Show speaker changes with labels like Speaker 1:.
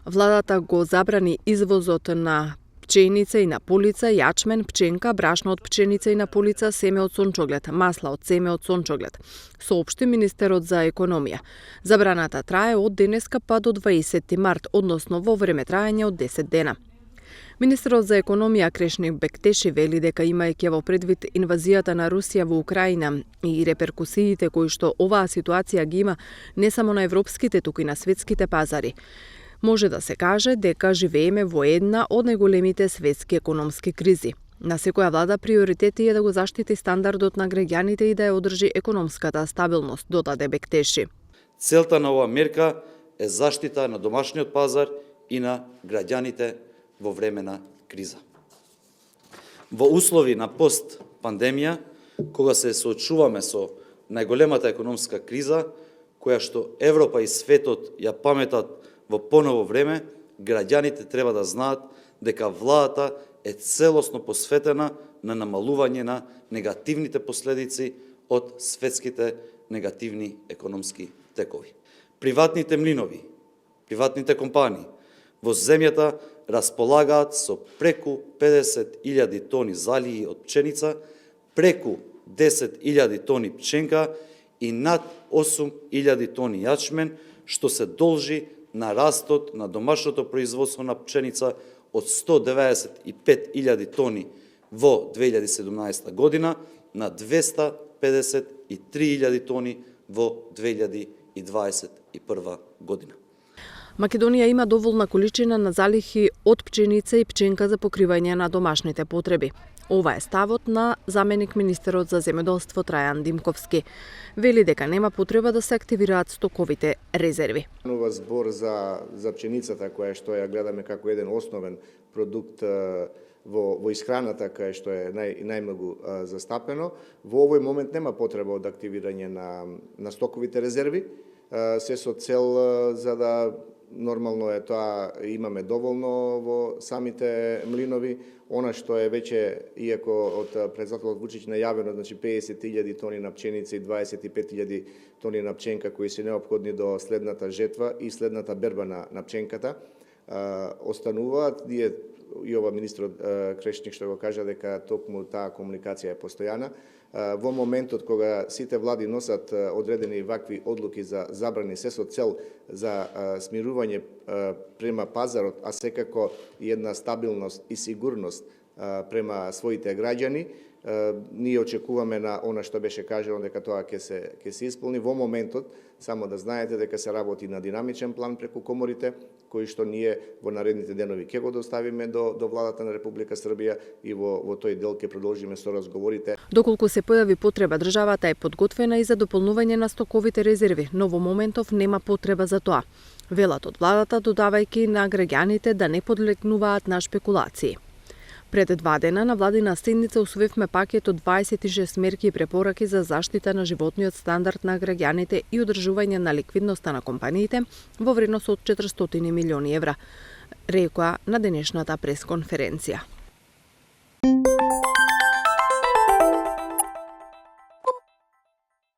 Speaker 1: Владата го забрани извозот на пченица и на полица, јачмен, пченка, брашно од пченица и на полица, семе од сончоглед, масла од семе од сончоглед, соопшти министерот за економија. Забраната трае од денеска па до 20 март, односно во време траење од 10 дена. Министерот за економија Крешник Бектеши вели дека имајќи во предвид инвазијата на Русија во Украина и реперкусиите кои што оваа ситуација ги има не само на европските, туку и на светските пазари, може да се каже дека живееме во една од најголемите светски економски кризи. На секоја влада приоритет е да го заштити стандардот на граѓаните и да ја одржи економската стабилност, додаде Бектеши.
Speaker 2: Целта на оваа мерка е заштита на домашниот пазар и на граѓаните во време на криза. Во услови на пост-пандемија, кога се соочуваме со најголемата економска криза, која што Европа и светот ја паметат во поново време, граѓаните треба да знаат дека владата е целосно посветена на намалување на негативните последици од светските негативни економски текови. Приватните млинови, приватните компании во земјата располагаат со преку 50.000 тони залии од пченица, преку 10.000 тони пченка и над 8.000 тони јачмен, што се должи на растот на домашното производство на пченица од 195.000 тони во 2017 година на 253.000 тони во 2021 година.
Speaker 1: Македонија има доволна количина на залихи од пченица и пченка за покривање на домашните потреби. Ова е ставот на заменик министерот за земјоделство Трајан Димковски. Вели дека нема потреба да се активираат стоковите резерви.
Speaker 3: Нова збор за пченицата, која што ја гледаме како еден основен продукт во исхраната, кај што е најмногу застапено. Во овој момент нема потреба од активирање на стоковите резерви, се со цел за да нормално е тоа, имаме доволно во самите млинови. Она што е веќе, иако од председателот Вучич најавено, значи 50.000 тони на пченица и 25.000 тони на пченка кои се неопходни до следната жетва и следната берба на пченката, остануваат. Ние и ова министрот Крешник што го кажа дека токму таа комуникација е постојана. Во моментот кога сите влади носат одредени вакви одлуки за забрани, се со цел за смирување према пазарот, а секако и една стабилност и сигурност према своите граѓани, ние очекуваме на она што беше кажано дека тоа ќе се исполни. Во моментот, само да знаете дека се работи на динамичен план преку коморите, кои што ние во наредните денови ќе го доставиме до владата на Република Србија и во тој дел ќе продолжиме со разговорите.
Speaker 1: Доколку се појави потреба, државата е подготвена и за дополнување на стоковите резерви, но во моментов нема потреба за тоа. Велат од владата, додавајќи на граѓаните да не подлегнуваат на шпекулации. Пред 2 дена на владина седница усвоивме пакет од 26 мерки и препораки за заштита на животниот стандард на граѓаните и одржување на ликвидноста на компаниите во вредност од 400 милиони евра, рекоа на денешната пресконференција.